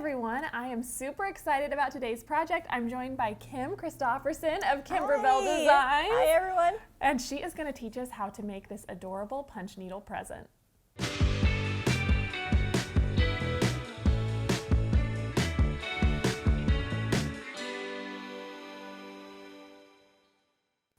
everyone. I am super excited about today's project. I'm joined by Kim Christopherson of Kimberbell Designs. Hi everyone. And she is going to teach us how to make this adorable punch needle present.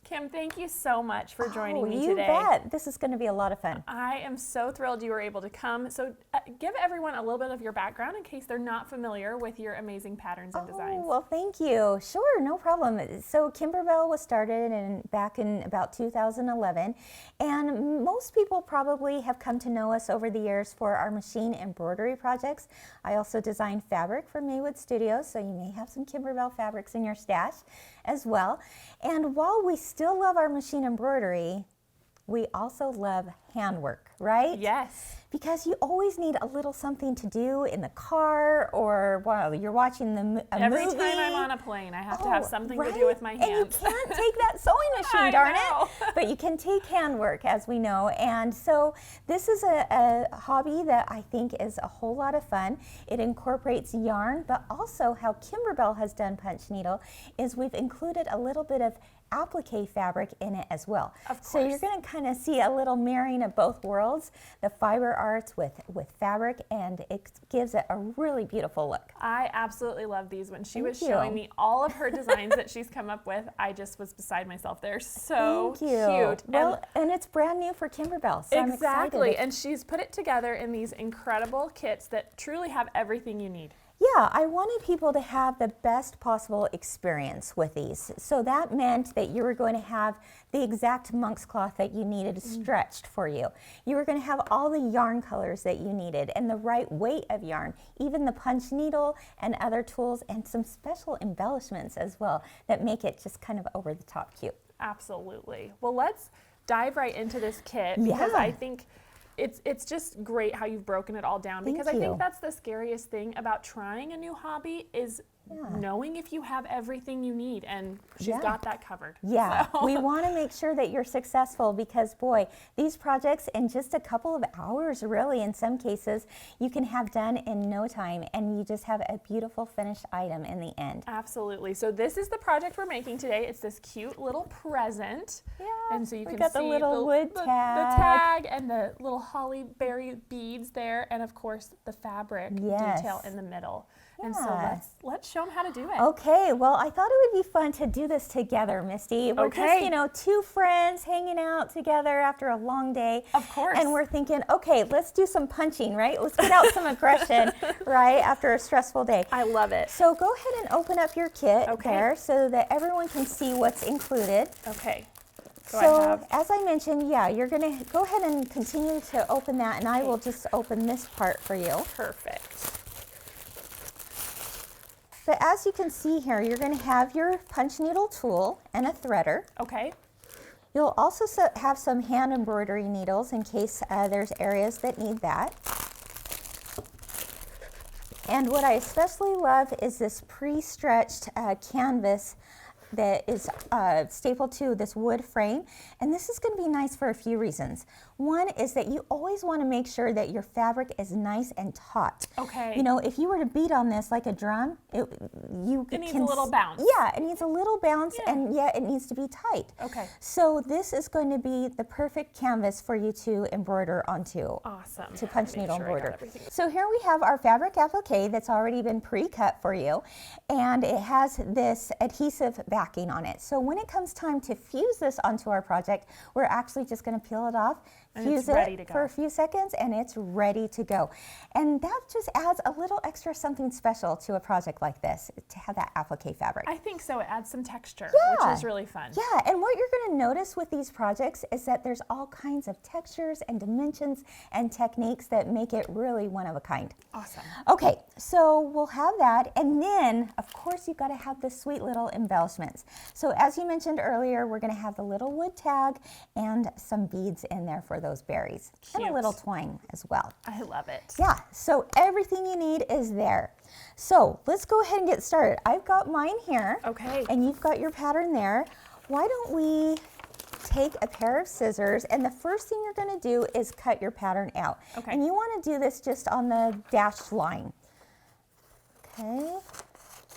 Kim, thank you so much for joining me today. You bet. This is going to be a lot of fun. I am so thrilled you were able to come. So give everyone a little bit of your background in case they're not familiar with your amazing patterns and designs. Well, thank you. Sure, no problem. So Kimberbell was started back in about 2011, and most people probably have come to know us over the years for our machine embroidery projects. I also design fabric for Maywood Studios, so you may have some Kimberbell fabrics in your stash as well. And while we still love our machine embroidery, we also love handwork, right? Yes. Because you always need a little something to do in the car or while you're watching a movie. Every time I'm on a plane, I have to have something to do with my hands. And you can't take that sewing machine, darn it. But you can take handwork, as we know. And so this is a hobby that I think is a whole lot of fun. It incorporates yarn, but also how Kimberbell has done punch needle is we've included a little bit of applique fabric in it as well. Of course. So you're going to kind of see a little marrying of both worlds, the fiber arts with fabric, and it gives it a really beautiful look. I absolutely love these. When she was showing me all of her designs that she's come up with, I just was beside myself. They're so cute. Well, and it's brand new for Kimberbell, so I'm excited. Exactly, and she's put it together in these incredible kits that truly have everything you need. Yeah, I wanted people to have the best possible experience with these. So that meant that you were going to have the exact monk's cloth that you needed stretched for you. You were going to have all the yarn colors that you needed and the right weight of yarn, even the punch needle and other tools, and some special embellishments as well that make it just kind of over the top cute. Absolutely. Well, let's dive right into this kit because I think it's just great how you've broken it all down, because I think that's the scariest thing about trying a new hobby is knowing if you have everything you need, and she's got that covered. Yeah, so. We want to make sure that you're successful because, boy, these projects in just a couple of hours, really, in some cases, you can have done in no time, and you just have a beautiful finished item in the end. Absolutely. So this is the project we're making today. It's this cute little present. Yeah, and so you can got see the little wood tag. The tag and the little holly berry beads there, and of course the fabric detail in the middle. And so let's show them how to do it. Okay, well, I thought it would be fun to do this together, Misty. We're just, two friends hanging out together after a long day. Of course. And we're thinking, okay, let's do some punching, right? Let's get out some aggression, right, after a stressful day. I love it. So go ahead and open up your kit there so that everyone can see what's included. Okay. So as I mentioned, you're going to go ahead and continue to open that, and I will just open this part for you. Perfect. But as you can see here, you're going to have your punch needle tool and a threader. Okay. You'll also have some hand embroidery needles in case there's areas that need that. And what I especially love is this pre-stretched canvas that is stapled to this wood frame, and this is going to be nice for a few reasons. One is that you always want to make sure that your fabric is nice and taut. Okay. You know, if you were to beat on this like a drum, it needs a little bounce. Yeah, it needs a little bounce, and yet it needs to be tight. Okay. So this is going to be the perfect canvas for you to embroider onto. Awesome. To punch needle embroider. So here we have our fabric applique that's already been pre-cut for you, and it has this adhesive backing on it. So when it comes time to fuse this onto our project, we're actually just going to peel it off, fuse it for a few seconds, and it's ready to go. And that just adds a little extra something special to a project like this, to have that applique fabric. I think so. It adds some texture, which is really fun. Yeah, and what you're going to notice with these projects is that there's all kinds of textures and dimensions and techniques that make it really one of a kind. Awesome. Okay, so we'll have that, and then, of course, you've got to have the sweet little embellishments. So as you mentioned earlier, we're going to have the little wood tag and some beads in there for those berries. Cute. And a little twine as well. I love it. Yeah, so everything you need is there. So let's go ahead and get started. I've got mine here. Okay. And you've got your pattern there. Why don't we take a pair of scissors, and the first thing you're going to do is cut your pattern out. Okay. And you want to do this just on the dashed line. Okay,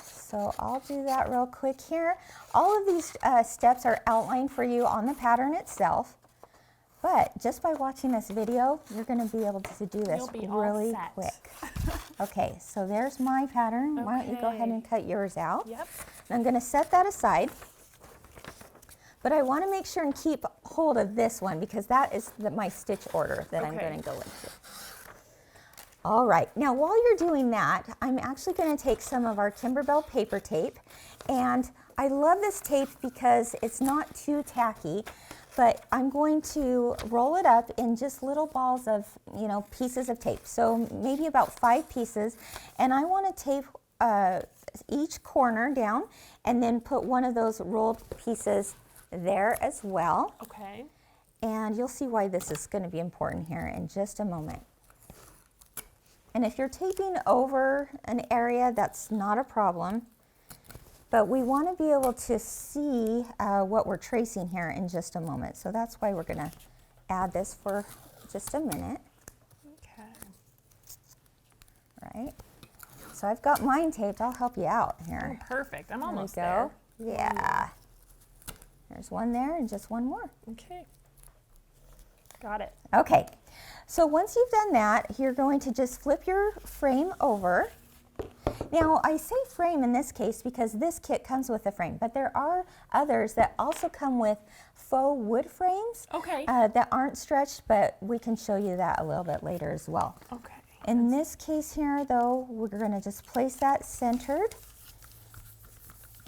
so I'll do that real quick here. All of these steps are outlined for you on the pattern itself, but just by watching this video, you're going to be able to do this really quick. Okay, so there's my pattern. Why don't you go ahead and cut yours out? Yep. I'm going to set that aside, but I want to make sure and keep hold of this one because that is my stitch order that I'm going to go into. All right, now while you're doing that, I'm actually going to take some of our Kimberbell paper tape, and I love this tape because it's not too tacky, but I'm going to roll it up in just little balls of, you know, pieces of tape. So maybe about 5 pieces, and I want to tape each corner down and then put one of those rolled pieces there as well. Okay. And you'll see why this is going to be important here in just a moment. And if you're taping over an area, that's not a problem. But we want to be able to see what we're tracing here in just a moment. So that's why we're going to add this for just a minute. Okay. Right. So I've got mine taped. I'll help you out here. Oh, perfect. I'm almost there. there. Yeah. There's one there and just one more. Okay. Got it. Okay. So once you've done that, you're going to just flip your frame over. Now, I say frame in this case because this kit comes with a frame, but there are others that also come with faux wood frames that aren't stretched, but we can show you that a little bit later as well. Okay. In this case here, though, we're going to just place that centered.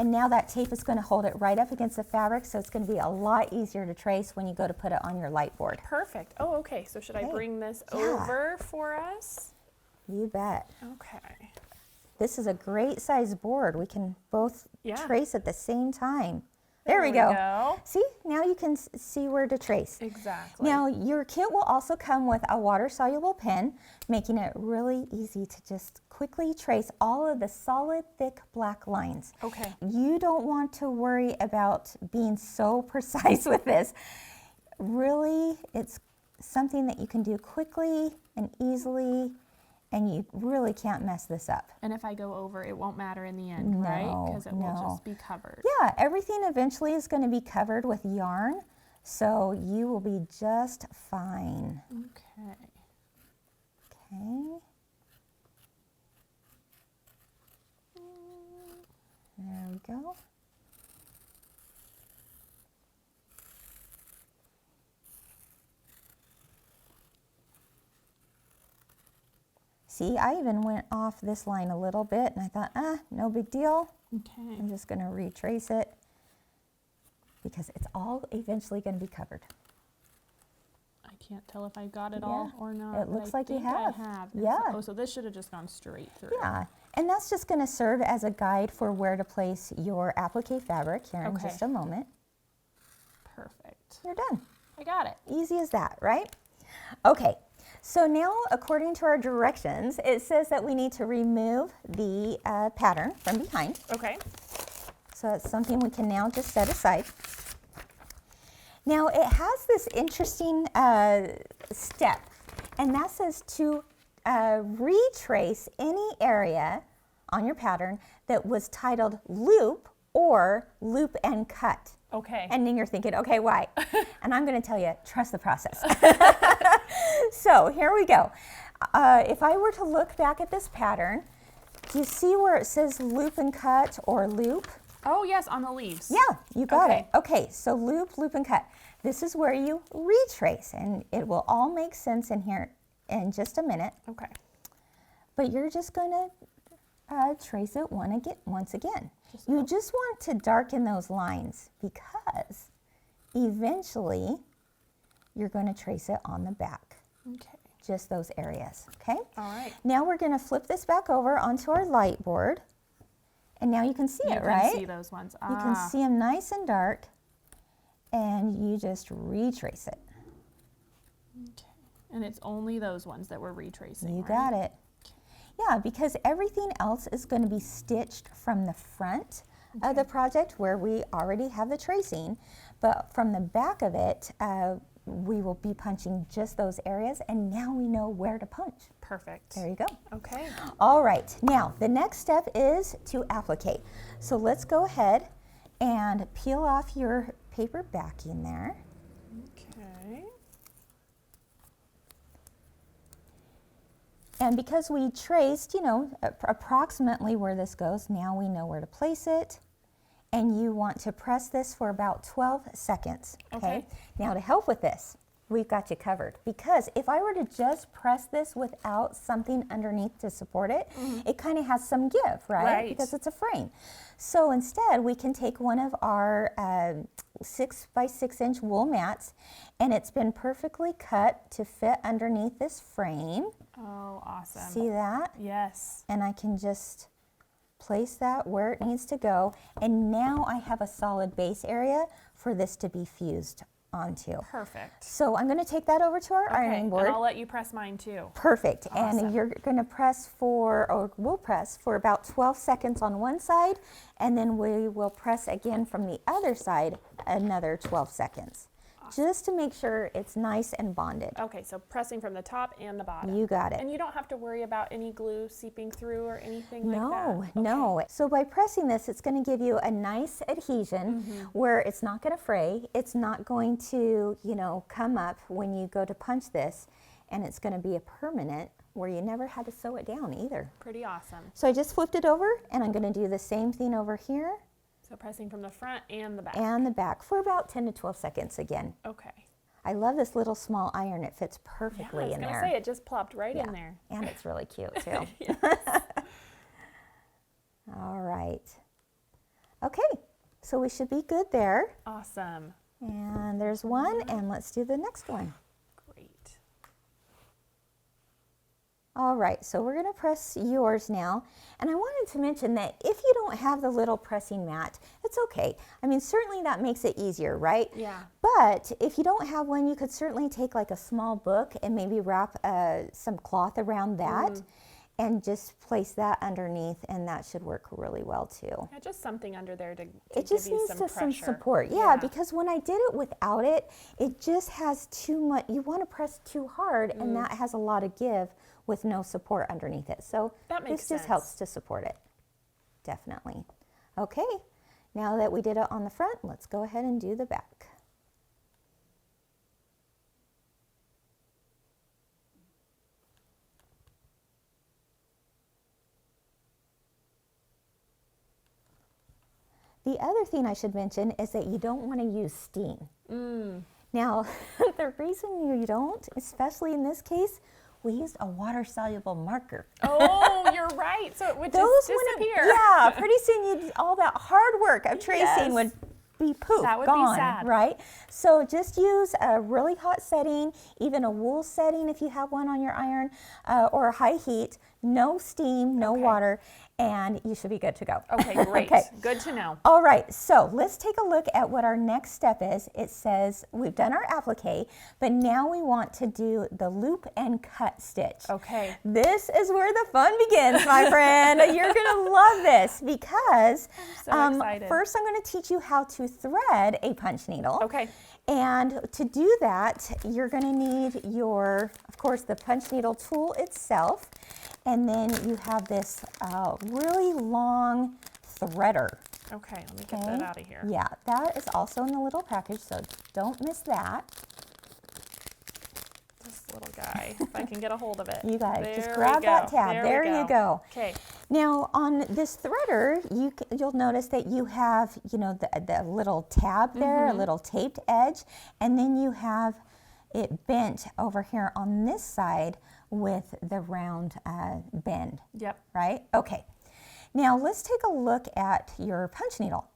And now that tape is going to hold it right up against the fabric, so it's going to be a lot easier to trace when you go to put it on your light board. Perfect. Oh, okay. So should I bring this over for us? You bet. Okay. This is a great size board. We can both trace at the same time. There we go. See, now you can see where to trace. Exactly. Now, your kit will also come with a water-soluble pen, making it really easy to just quickly trace all of the solid, thick black lines. Okay. You don't want to worry about being so precise with this. Really, it's something that you can do quickly and easily, and you really can't mess this up. And if I go over, it won't matter in the end, right? Because it will just be covered. Yeah, everything eventually is going to be covered with yarn, so you will be just fine. Okay. Okay. There we go. See, I even went off this line a little bit and I thought, no big deal. Okay. I'm just going to retrace it because it's all eventually going to be covered. I can't tell if I got it all or not. It looks like you have. I have. Yeah. So this should have just gone straight through. Yeah. And that's just going to serve as a guide for where to place your applique fabric here in just a moment. Perfect. You're done. I got it. Easy as that, right? Okay. So now, according to our directions, it says that we need to remove the pattern from behind. Okay. So it's something we can now just set aside. Now, it has this interesting step, and that says to retrace any area on your pattern that was titled loop or loop and cut. Okay. And then you're thinking, okay, why? And I'm going to tell you, trust the process. So here we go. If I were to look back at this pattern, do you see where it says loop and cut or loop? Oh, yes, on the leaves. Yeah, you got it. Okay, so loop, loop, and cut. This is where you retrace, and it will all make sense in here in just a minute. Okay. But you're just going to trace it once again. You just want to darken those lines because eventually you're going to trace it on the back. Okay. Just those areas, okay? All right. Now we're going to flip this back over onto our light board. And now you can see it, right? You can see those ones. You can see them nice and dark, and you just retrace it. Okay. And it's only those ones that we're retracing, You right? got it. Yeah, because everything else is going to be stitched from the front of the project where we already have the tracing, but from the back of it, we will be punching just those areas, and now we know where to punch. Perfect. There you go. Okay. All right, now the next step is to applique. So let's go ahead and peel off your paper backing there. Okay. And because we traced, you know, approximately where this goes, now we know where to place it. And you want to press this for about 12 seconds, okay? Now to help with this, we've got you covered. Because if I were to just press this without something underneath to support it, it kind of has some give, right? Because it's a frame. So instead, we can take one of our 6 by 6 inch wool mats, and it's been perfectly cut to fit underneath this frame. Oh, awesome. See that? Yes. And I can just place that where it needs to go. And now I have a solid base area for this to be fused onto. Perfect. So I'm going to take that over to our ironing board. And I'll let you press mine too. Perfect. Awesome. And you're going to press for, or we'll press for about 12 seconds on one side, and then we will press again from the other side another 12 seconds. Just to make sure it's nice and bonded. Okay, so pressing from the top and the bottom. You got it. And you don't have to worry about any glue seeping through or anything like that? No. So by pressing this, it's going to give you a nice adhesion where it's not going to fray. It's not going to, you know, come up when you go to punch this, and it's going to be a permanent where you never had to sew it down either. Pretty awesome. So I just flipped it over, and I'm going to do the same thing over here. So pressing from the front and the back. And the back for about 10 to 12 seconds again. Okay. I love this little small iron. It fits perfectly in there. I was going to say, it just plopped right in there. And it's really cute too. All right. Okay, so we should be good there. Awesome. And there's one, and let's do the next one. Great. All right, so we're going to press yours now. And I wanted to mention that if you don't have the little pressing mat, it's okay. I mean, certainly that makes it easier, right? Yeah. But if you don't have one, you could certainly take like a small book and maybe wrap some cloth around that and just place that underneath, and that should work really well too. Yeah, just something under there to it just give you needs some some support. Yeah, because when I did it without it, it just has too much. You want to press too hard, and that has a lot of give with no support underneath it. So this just helps to support it. Definitely. Okay, now that we did it on the front, let's go ahead and do the back. The other thing I should mention is that you don't want to use steam. Now, the reason you don't, especially in this case, we used a water-soluble marker. Oh, you're right. So it would just disappear. Yeah, pretty soon all that hard work of tracing would be poof, that would gone, be sad. right? So just use a really hot setting, even a wool setting if you have one on your iron, or high heat, no steam, no water, and you should be good to go. Okay, great. Okay. Good to know. All right, so let's take a look at what our next step is. It says we've done our applique, but now we want to do the loop and cut stitch. Okay. This is where the fun begins, my friend. You're gonna love this because I'm so excited. First I'm gonna teach you how to thread a punch needle. Okay. And to do that, you're gonna need your, of course, the punch needle tool itself, and then you have this really long threader. Okay, let me get that out of here. Yeah, that is also in the little package, so don't miss that. This little guy, if I can get a hold of it. You got it. There Just grab that tab. There you go. Okay. Now on this threader, you'll notice that you have, you know, the little tab there, a little taped edge, and then you have it bent over here on this side with the round bend. Yep. Right? Okay. Now let's take a look at your punch needle.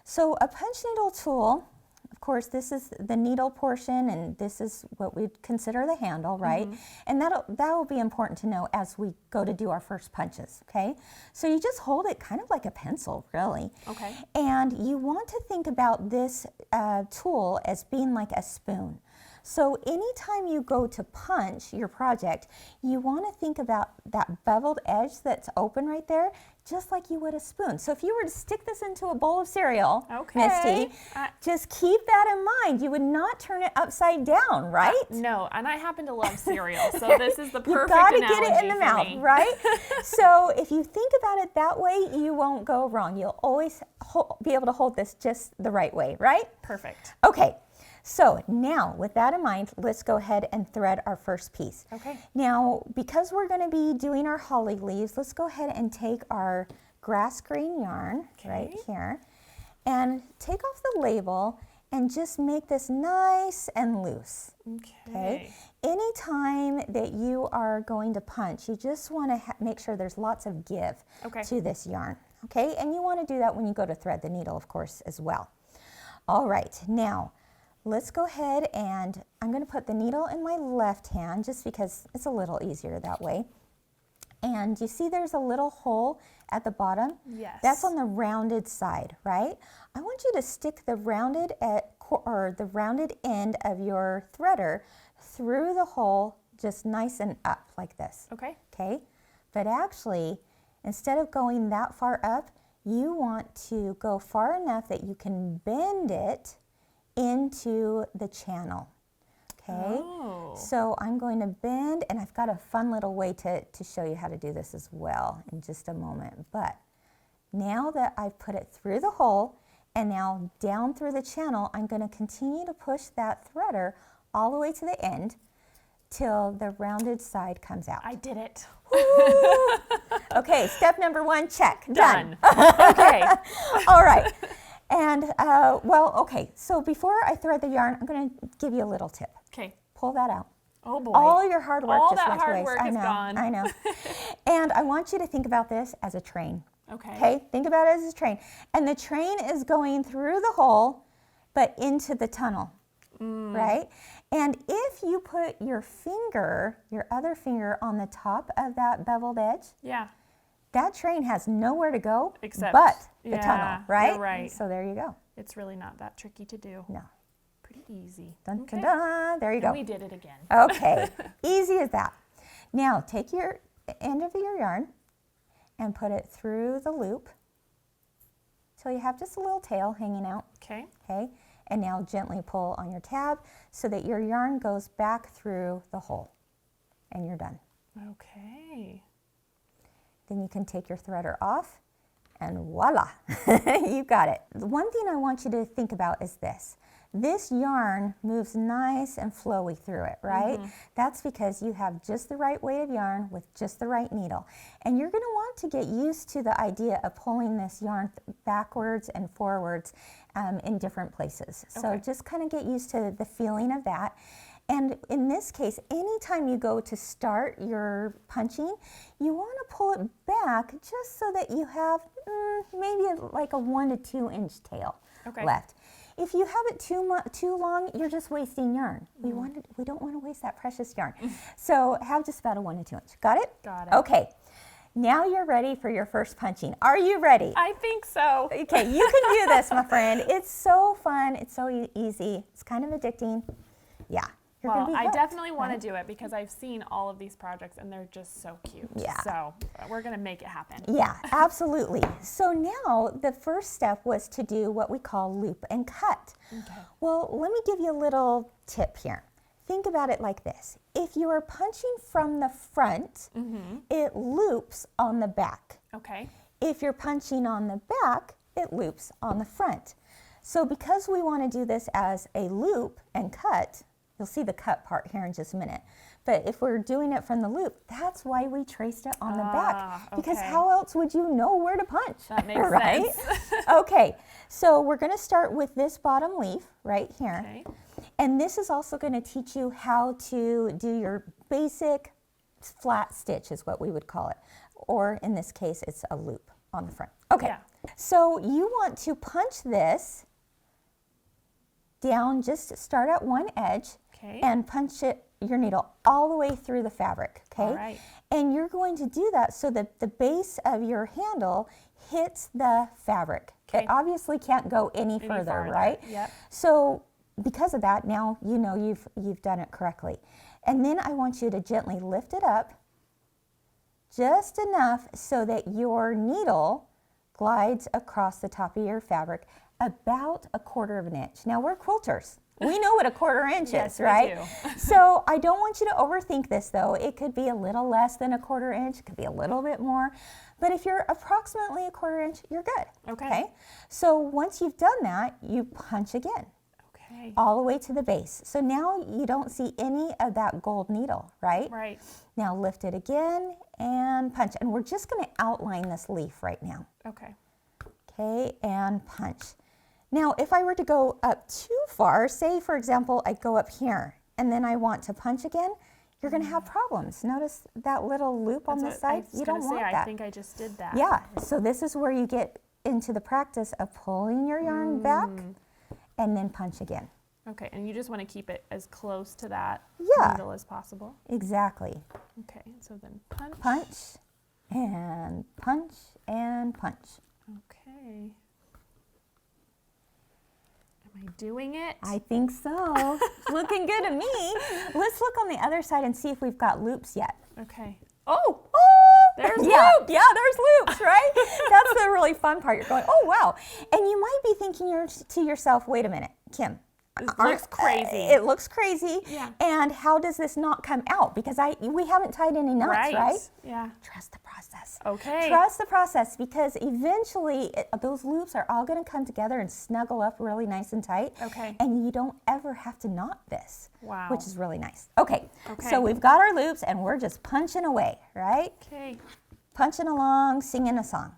So a punch needle tool, of course, this is the needle portion, and this is what we'd consider the handle, right? And that'll be important to know as we go to do our first punches, okay? So you just hold it kind of like a pencil, really. Okay. And you want to think about this tool as being like a spoon. So anytime you go to punch your project, you want to think about that beveled edge that's open right there, just like you would a spoon. So if you were to stick this into a bowl of cereal, Misty, just keep that in mind. You would not turn it upside down, right? No, and I happen to love cereal, so this is the perfect analogy. You analogy gotta get it in the mouth, me. right? So if you think about it that way, you won't go wrong. You'll always be able to hold this just the right way, right? Perfect. Okay. So now, with that in mind, let's go ahead and thread our first piece. Okay. Now, because we're going to be doing our holly leaves, let's go ahead and take our grass green yarn right here and take off the label and just make this nice and loose. Okay. Anytime that you are going to punch, you just want to make sure there's lots of give to this yarn. Okay, and you want to do that when you go to thread the needle, of course, as well. All right, now, let's go ahead and I'm going to put the needle in my left hand just because it's a little easier that way. And you see there's a little hole at the bottom? Yes. That's on the rounded side, right? I want you to stick the rounded end of your threader through the hole just nice and up like this. Okay. Okay? But actually, instead of going that far up, you want to go far enough that you can bend it into the channel, okay? Oh. So I'm going to bend, and I've got a fun little way to show you how to do this as well in just a moment. But now that I've put it through the hole and now down through the channel, I'm going to continue to push that threader all the way to the end till the rounded side comes out. I did it. Okay, step number 1, check. Done. Okay. All right. And, okay, so before I thread the yarn, I'm going to give you a little tip. Okay. Pull that out. Oh boy. All your hard work All just that went to hard waste. work is gone. I know. And I want you to think about this as a train. Okay. Okay, think about it as a train. And the train is going through the hole, but into the tunnel, right? And if you put your other finger on the top of that beveled edge, that train has nowhere to go but the tunnel, right? You're right. So there you go. It's really not that tricky to do. No. Pretty easy. Dun, dun, dun. There you go. And we did it again. Okay, easy as that. Now take your end of your yarn and put it through the loop till you have just a little tail hanging out. Okay. Okay, and now gently pull on your tab so that your yarn goes back through the hole and you're done. Okay. Then you can take your threader off and voila, you got it. The one thing I want you to think about is this. This yarn moves nice and flowy through it, right? That's because you have just the right weight of yarn with just the right needle. And you're going to want to get used to the idea of pulling this yarn backwards and forwards in different places. So just kind of get used to the feeling of that. And in this case, anytime you go to start your punching, you want to pull it back just so that you have maybe like a 1 to 2 inch tail left. If you have it too long, you're just wasting yarn. We don't want to waste that precious yarn. So have just about a 1 to 2 inch. Got it? Got it. Okay. Now you're ready for your first punching. Are you ready? I think so. Okay, you can do this, my friend. It's so fun. It's so easy. It's kind of addicting. Yeah. Well, I definitely want to do it because I've seen all of these projects and they're just so cute. Yeah. So we're going to make it happen. Yeah, absolutely. So now the first step was to do what we call loop and cut. Okay. Well, let me give you a little tip here. Think about it like this. If you are punching from the front, it loops on the back. Okay. If you're punching on the back, it loops on the front. So because we want to do this as a loop and cut, you'll see the cut part here in just a minute. But if we're doing it from the loop, that's why we traced it on the back. Because how else would you know where to punch? That makes right? sense. Okay, so we're going to start with this bottom leaf right here. Okay. And this is also going to teach you how to do your basic flat stitch is what we would call it. Or in this case, it's a loop on the front. Okay, so you want to punch this down, just start at one edge and punch your needle all the way through the fabric, okay? All right. And you're going to do that so that the base of your handle hits the fabric. It obviously can't go any further, right? Yep. So because of that, now you know you've done it correctly. And then I want you to gently lift it up just enough so that your needle glides across the top of your fabric about 1/4 of an inch. Now we're quilters. We know what 1/4 inch yes, is, right? We do. So I don't want you to overthink this though. It could be a little less than 1/4 inch, it could be a little bit more. But if you're approximately 1/4 inch, you're good. Okay. So once you've done that, you punch again. Okay. All the way to the base. So now you don't see any of that gold needle, right? Right. Now lift it again and punch. And we're just going to outline this leaf right now. Okay. Okay, and punch. Now, if I were to go up too far, say for example, I go up here and then I want to punch again, you're going to have problems. Notice that little loop on the side? You don't want that. I think I just did that. Yeah, so this is where you get into the practice of pulling your yarn back and then punch again. Okay, and you just want to keep it as close to that needle as possible. Exactly. Okay, so then punch. Punch and punch and punch. Okay. Am I doing it? I think so. Looking good to me. Let's look on the other side and see if we've got loops yet. Okay. Oh, there's loops. loops. Yeah, there's loops, right? That's the really fun part. You're going, oh, wow. And you might be thinking to yourself, wait a minute, Kim. It looks crazy. It looks crazy. Yeah. And how does this not come out? Because we haven't tied any knots, right? Yeah. Trust the process. Okay. Trust the process, because eventually those loops are all going to come together and snuggle up really nice and tight. Okay. And you don't ever have to knot this. Wow. Which is really nice. Okay. So we've got our loops and we're just punching away, right? Okay. Punching along, singing a song.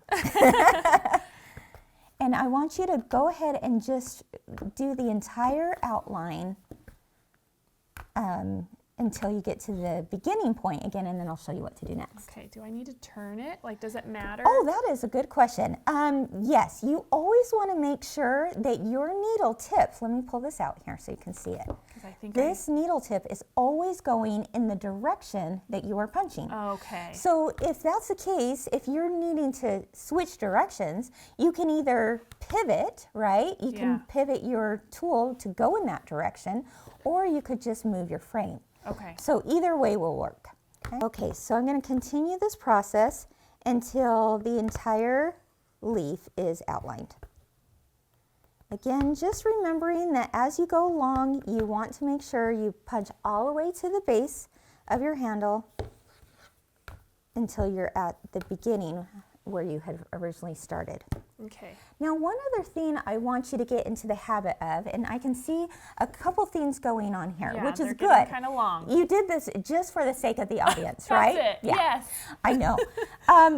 And I want you to go ahead and just do the entire outline until you get to the beginning point again, and then I'll show you what to do next. Okay, do I need to turn it? Like, does it matter? Oh, that is a good question. Yes, you always want to make sure that your needle tip, let me pull this out here so you can see it. I think This needle tip is always going in the direction that you are punching. Okay. So if that's the case, if you're needing to switch directions, you can either pivot, right? You can pivot your tool to go in that direction, or you could just move your frame. Okay. So either way will work. Okay, so I'm going to continue this process until the entire leaf is outlined. Again, just remembering that as you go along, you want to make sure you punch all the way to the base of your handle until you're at the beginning where you had originally started. Okay. Now, one other thing I want you to get into the habit of, and I can see a couple things going on here, which is good. Kind of long. You did this just for the sake of the audience, That's right? it. Yeah. Yes. I know.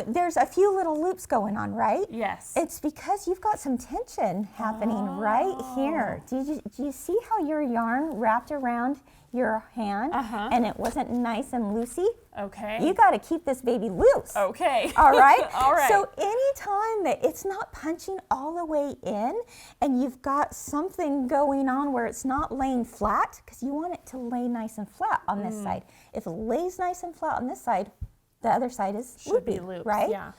There's a few little loops going on, right? Yes. It's because you've got some tension happening right here. Do you see how your yarn wrapped around your hand and it wasn't nice and loosey? Okay. You got to keep this baby loose. Okay. All right? All right. So anytime that it's not punching all the way in and you've got something going on where it's not laying flat, because you want it to lay nice and flat on this side. If it lays nice and flat on this side, the other side is Should be loopy, loops, right? yeah.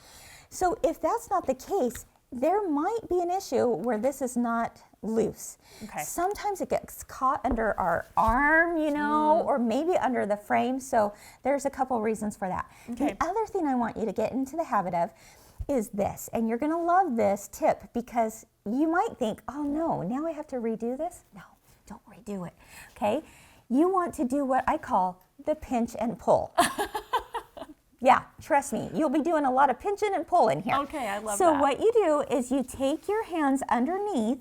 So if that's not the case, there might be an issue where this is not loose. Okay. Sometimes it gets caught under our arm, you know, or maybe under the frame. So there's a couple reasons for that. Okay. The other thing I want you to get into the habit of is this, and you're gonna love this tip because you might think, oh no, now I have to redo this. No, don't redo it, okay? You want to do what I call the pinch and pull. Yeah, trust me, you'll be doing a lot of pinching and pulling here. Okay, I love that. So what you do is you take your hands underneath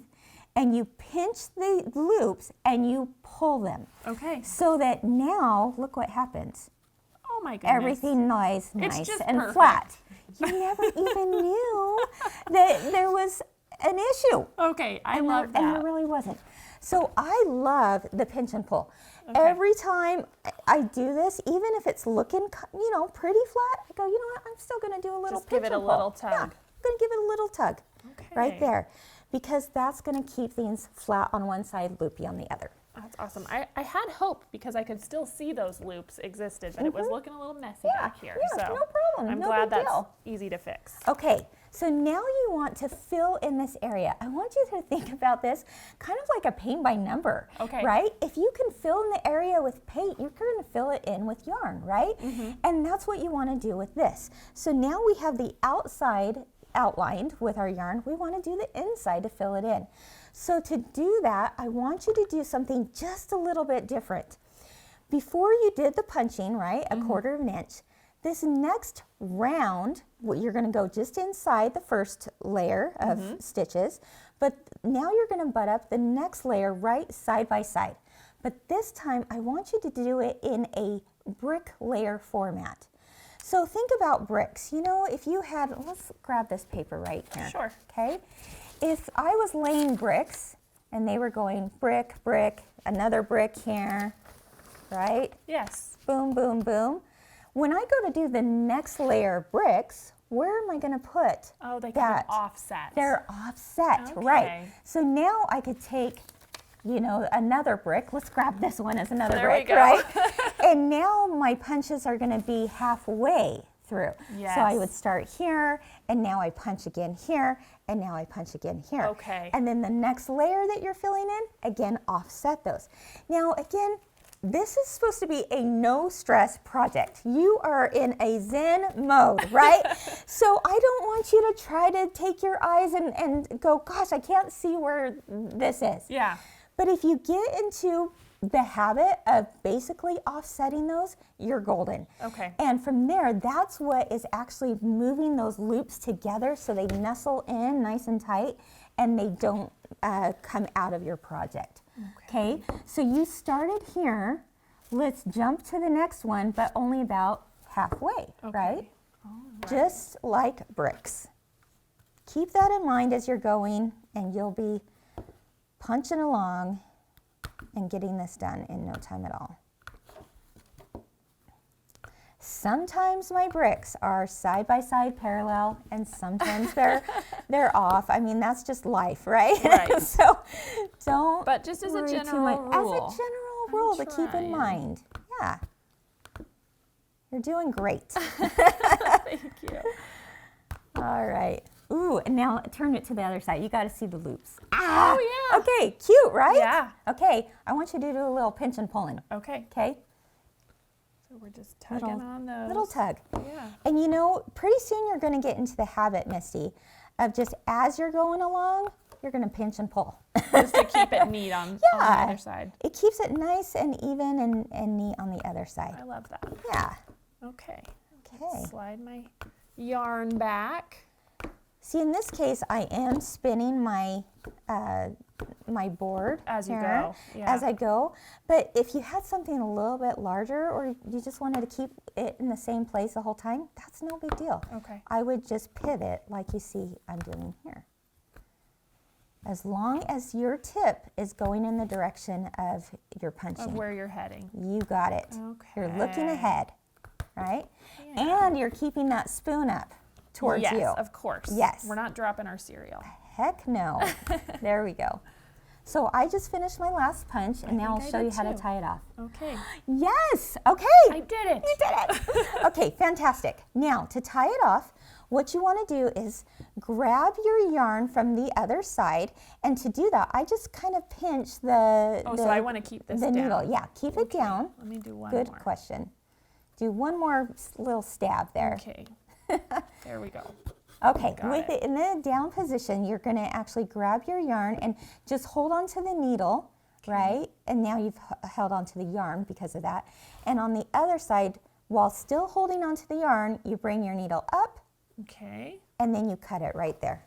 and you pinch the loops and you pull them. Okay. So that now, look what happens. Oh my goodness. Everything lies nice just and perfect. flat. You never even knew that there was an issue. Okay, I love that. And there really wasn't. So I love the pinch and pull. Okay. Every time I do this, even if it's looking, you know, pretty flat, I go, you know what, I'm still gonna do a little Just pinch give it and a pull. little tug. Yeah, I'm gonna give it a little tug. Okay. Right there. Because that's gonna keep things flat on one side, loopy on the other. That's awesome. I had hope because I could still see those loops existed, but it was looking a little messy back here. Yeah, So no problem. I'm no glad big that's deal. easy to fix. Okay, so now you want to fill in this area. I want you to think about this kind of like a paint by number, right? If you can fill in the area with paint, you're going to fill it in with yarn, right? And that's what you want to do with this. So now we have the outside outlined with our yarn. We want to do the inside to fill it in. So to do that, I want you to do something just a little bit different. Before you did the punching, right, a 1/4 of an inch, this next round, you're going to go just inside the first layer of stitches, but now you're going to butt up the next layer right side by side. But this time, I want you to do it in a brick layer format. So think about bricks. You know, if you had, let's grab this paper right here. Sure. Okay. If I was laying bricks and they were going brick, brick, another brick here, right? Yes. Boom, boom, boom. When I go to do the next layer of bricks, where am I going to put Oh, they kind of offset. They're offset, right? So now I could take, you know, another brick. Let's grab this one as another brick, right? And now my punches are going to be halfway through. Yes. So I would start here, and now I punch again here, and now I punch again here. Okay. And then the next layer that you're filling in, again, offset those. Now, again, this is supposed to be a no stress project. You are in a Zen mode, right? So I don't want you to try to take your eyes and go, gosh, I can't see where this is. Yeah. But if you get into the habit of basically offsetting those, you're golden. Okay. And from there, that's what is actually moving those loops together so they nestle in nice and tight and they don't come out of your project. Okay, so you started here. Let's jump to the next one, but only about halfway, right? Just like bricks. Keep that in mind as you're going, and you'll be punching along and getting this done in no time at all. Sometimes my bricks are side by side parallel, and sometimes they're off. I mean, that's just life, right? Right. So don't. But just as a worry too general much. rule. As a general rule to keep in mind. Yeah. You're doing great. Thank you. All right. Ooh, and now turn it to the other side. You got to see the loops. Oh, yeah. Okay, cute, right? Yeah. Okay, I want you to do a little pinch and pulling. Okay. Okay? So we're just tugging on those. Little tug. Yeah. And you know, pretty soon you're going to get into the habit, Misty, of just as you're going along, you're going to pinch and pull. Just to keep it neat on the other side. It keeps it nice and even and neat on the other side. I love that. Yeah. Okay. Okay. Slide my yarn back. See, in this case, I am spinning my my board As you here, go, yeah. as I go. But if you had something a little bit larger, or you just wanted to keep it in the same place the whole time, that's no big deal. Okay. I would just pivot like you see I'm doing here. As long as your tip is going in the direction of your punching. Of where you're heading. You got it. Okay. You're looking ahead, right? Yeah. And you're keeping that spoon up towards you. Yes, of course. Yes. We're not dropping our cereal. Heck no. There we go. So I just finished my last punch, and now I'll show you how to tie it off. Okay. Yes, okay. I did it. You did it. Okay, fantastic. Now, to tie it off, what you want to do is grab your yarn from the other side, and to do that, I just kind of pinch the so I want to keep this the down. needle. Yeah, keep it down. Let me do one Good more. question. Do one more little stab there. Okay. There we go. Okay, Got with it in the down position, you're going to actually grab your yarn and just hold on to the needle, right? And now you've held on to the yarn because of that. And on the other side, while still holding on to the yarn, you bring your needle up, Okay. and then you cut it right there.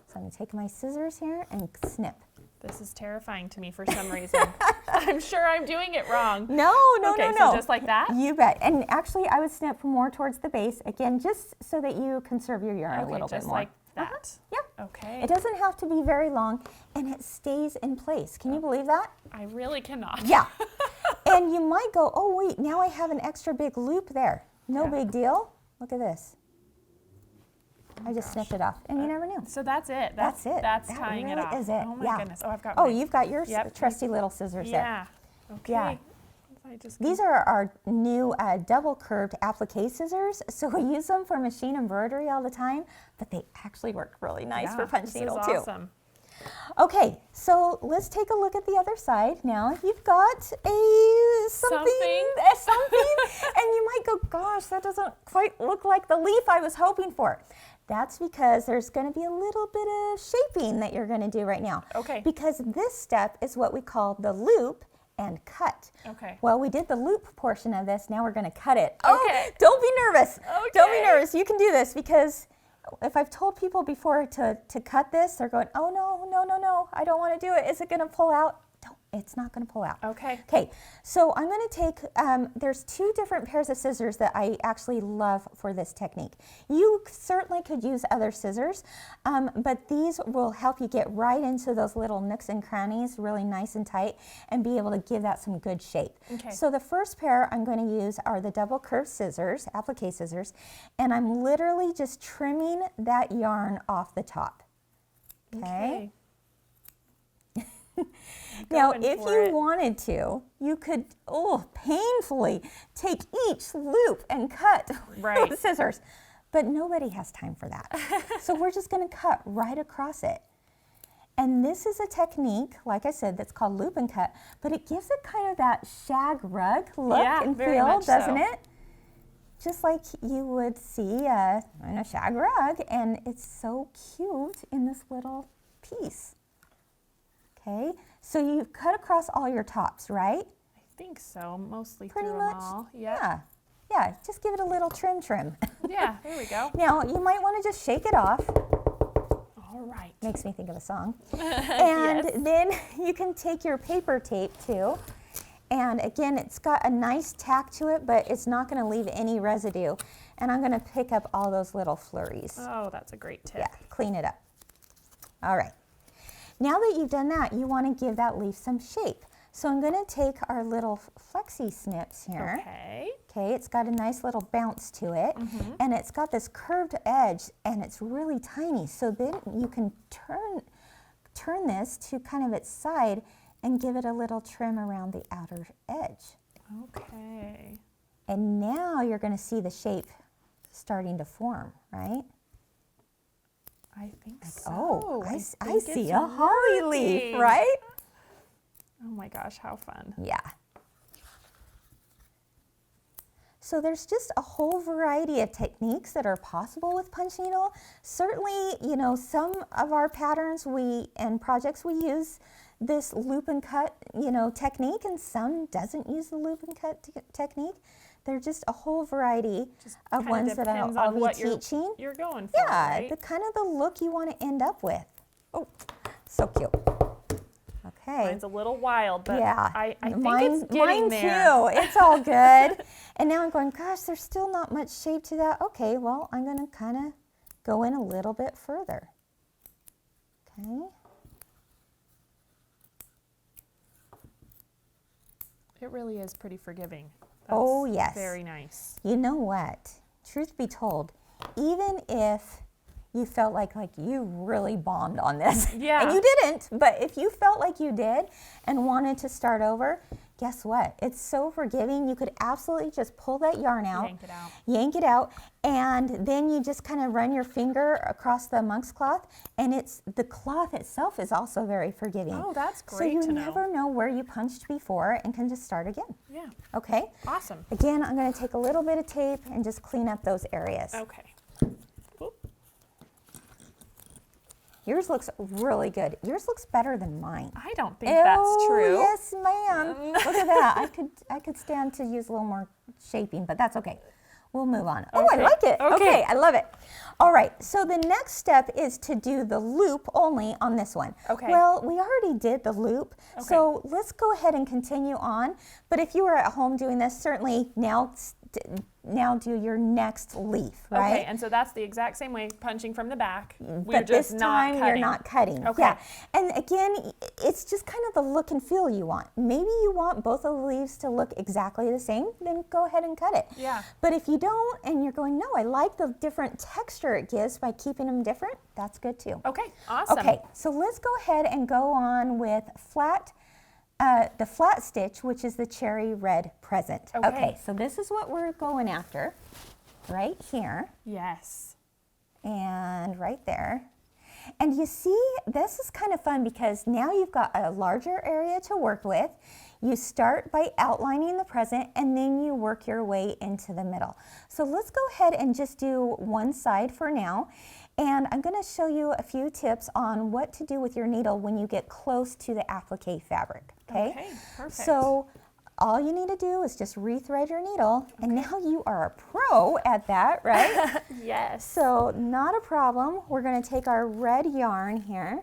So I'm going to take my scissors here and snip. This is terrifying to me for some reason. I'm sure I'm doing it wrong. No. Okay, so just like that? You bet. And actually, I would snip more towards the base, again, just so that you conserve your yarn a little bit more. Just like that? Yeah. Okay. It doesn't have to be very long, and it stays in place. Can you believe that? I really cannot. Yeah. And you might go, oh, wait, now I have an extra big loop there. No big deal. Look at this. I just snipped it off, and you never knew. So that's it. That's it. That's that tying really it off. is it. Oh my yeah. goodness. Oh, I've got. Oh, mine. you've got your Yep. trusty little scissors there. Yeah. Okay. Yeah. I just These are our new double curved applique scissors. So we use them for machine embroidery all the time, but they actually work really nice for punch needle this too. is awesome. Okay, so let's take a look at the other side now. You've got something, and you might go, gosh, that doesn't quite look like the leaf I was hoping for. That's because there's going to be a little bit of shaping that you're going to do right now. Okay. Because this step is what we call the loop and cut. Okay. Well, we did the loop portion of this. Now we're going to cut it. Okay. Oh, don't be nervous. Okay. Don't be nervous. You can do this, because if I've told people before to cut this, they're going, oh, no, I don't want to do it. Is it going to pull out? It's not going to pull out. Okay. Okay, so I'm going to take, there's two different pairs of scissors that I actually love for this technique. You certainly could use other scissors, but these will help you get right into those little nooks and crannies really nice and tight and be able to give that some good shape. Okay. So the first pair I'm going to use are the double curved scissors, applique scissors, and I'm literally just trimming that yarn off the top. Okay. Now, if you wanted to, you could, painfully take each loop and cut with the scissors, but nobody has time for that. So we're just going to cut right across it. And this is a technique, like I said, that's called loop and cut, but it gives it kind of that shag rug look and feel, doesn't it? Just like you would see in a shag rug, and it's so cute in this little piece. Okay, so you've cut across all your tops, right? I think so, mostly Pretty through much. them all. Yep. Yeah, just give it a little trim. Yeah, there we go. Now, you might want to just shake it off. All right. Makes me think of a song. And then you can take your paper tape too. And again, it's got a nice tack to it, but it's not going to leave any residue. And I'm going to pick up all those little flurries. Oh, that's a great tip. Yeah, clean it up. All right. Now that you've done that, you want to give that leaf some shape. So I'm going to take our little flexi snips here. Okay. Okay, it's got a nice little bounce to it, and it's got this curved edge, and it's really tiny. So then you can turn this to kind of its side and give it a little trim around the outer edge. Okay. And now you're going to see the shape starting to form, right? I think so. Oh, I see it's a holly leaf, working. right? Oh my gosh, how fun. Yeah. So there's just a whole variety of techniques that are possible with punch needle. Certainly, you know, some of our patterns and projects we use this loop and cut, you know, technique, and some doesn't use the loop and cut technique. They're just a whole variety of ones that I'll be teaching. You're going for, yeah, right? the kind of the look you want to end up with. Oh, so cute. Okay. Mine's a little wild, but yeah, I think it's getting there. Mine too. It's all good. And now I'm going, gosh, there's still not much shape to that. Okay, well, I'm going to kind of go in a little bit further. Okay. It really is pretty forgiving. Oh, That's yes. very nice. You know what? Truth be told, even if you felt like you really bombed on this, Yeah. and you didn't, but if you felt like you did and wanted to start over, guess what? It's so forgiving. You could absolutely just pull that yarn out, yank it out, and then you just kind of run your finger across the monk's cloth, and the cloth itself is also very forgiving. Oh, that's so great you to never know where you punched before and can just start again. Yeah. Okay? Awesome. Again, I'm going to take a little bit of tape and just clean up those areas. Okay. Yours looks really good. Yours looks better than mine. I don't think that's true. Yes, ma'am. Look at that. I could stand to use a little more shaping, but that's okay. We'll move on. Oh, I like it. Okay, I love it. All right, so the next step is to do the loop only on this one. Okay. Well, we already did the loop, so let's go ahead and continue on. But if you were at home doing this, certainly now now do your next leaf, right? Okay, and so that's the exact same way, punching from the back. But this time you're not cutting. Okay. Yeah. And again, it's just kind of the look and feel you want. Maybe you want both of the leaves to look exactly the same, then go ahead and cut it. Yeah. But if you don't, and you're going, no, I like the different texture it gives by keeping them different, that's good too. Okay, awesome. Okay, so let's go ahead and go on with the flat stitch, which is the cherry red present. Okay, so this is what we're going after right here. Yes. And right there. And you see, this is kind of fun because now you've got a larger area to work with. You start by outlining the present and then you work your way into the middle. So let's go ahead and just do one side for now. And I'm going to show you a few tips on what to do with your needle when you get close to the applique fabric. Okay, perfect. So all you need to do is just rethread your needle, and now you are a pro at that, right? Yes. So not a problem. We're going to take our red yarn here.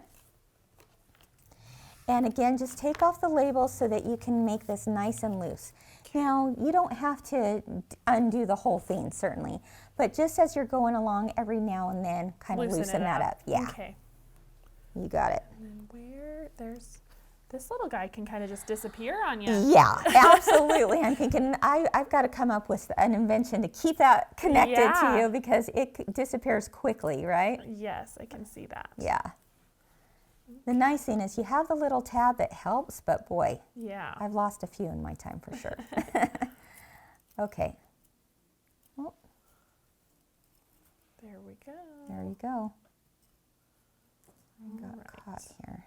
And again, just take off the label so that you can make this nice and loose. Now, you don't have to undo the whole thing, certainly, but just as you're going along every now and then, kind of loosen that up. Yeah. Okay. You got it. And then this little guy can kind of just disappear on you. Yeah, absolutely. I'm thinking I've got to come up with an invention to keep that connected to you because it disappears quickly, right? Yes, I can see that. Yeah. The nice thing is you have the little tab that helps, but boy, yeah, I've lost a few in my time for sure. Okay. Well, there we go. there you go. I got caught here.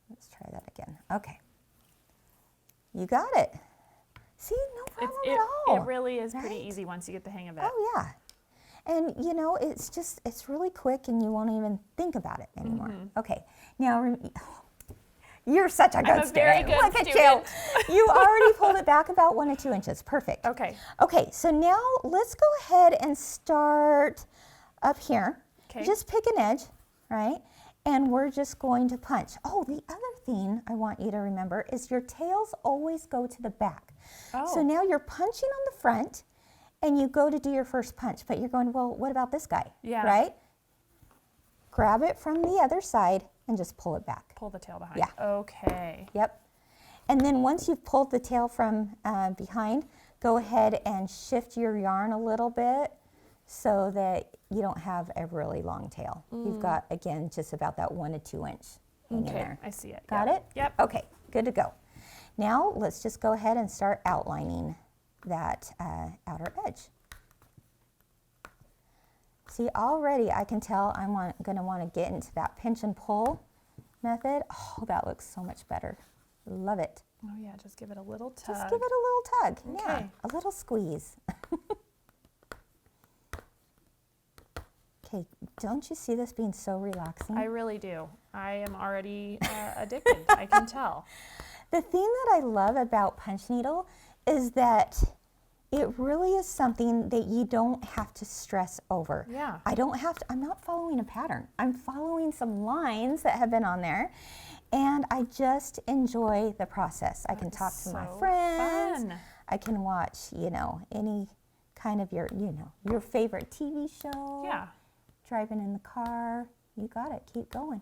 Let's try that again. Okay. You got it. See, no problem at all. It really is pretty easy once you get the hang of it. Oh, yeah. And, you know, it's really quick and you won't even think about it anymore. Okay. Now, you're such a good student. Look at you. You already pulled it back about 1 to 2 inches. Perfect. Okay. Okay, so now let's go ahead and start up here. Okay. Just pick an edge, right? And we're just going to punch. Oh, the other thing I want you to remember is your tails always go to the back. Oh. So now you're punching on the front and you go to do your first punch, but you're going, well, what about this guy? Yeah. Right? Grab it from the other side and just pull it back. Pull the tail behind. Yeah. Okay. Yep. And then once you've pulled the tail from behind, go ahead and shift your yarn a little bit so that you don't have a really long tail. You've got, again, just about that 1 to 2 inch hanging there. I see it. Got it? Yep. Okay, good to go. Now let's just go ahead and start outlining that outer edge. See, already I can tell I'm going to want to get into that pinch and pull method. Oh, that looks so much better. Love it. Oh yeah, just give it a little tug. Just give it a little tug. Okay. Yeah, a little squeeze. Okay, don't you see this being so relaxing? I really do. I am already addicted. I can tell. The thing that I love about punch needle is that it really is something that you don't have to stress over. Yeah. I'm not following a pattern. I'm following some lines that have been on there, and I just enjoy the process. I can talk to my friends. Fun. I can watch, you know, any kind of your favorite TV show. Yeah. Driving in the car. You got it. Keep going.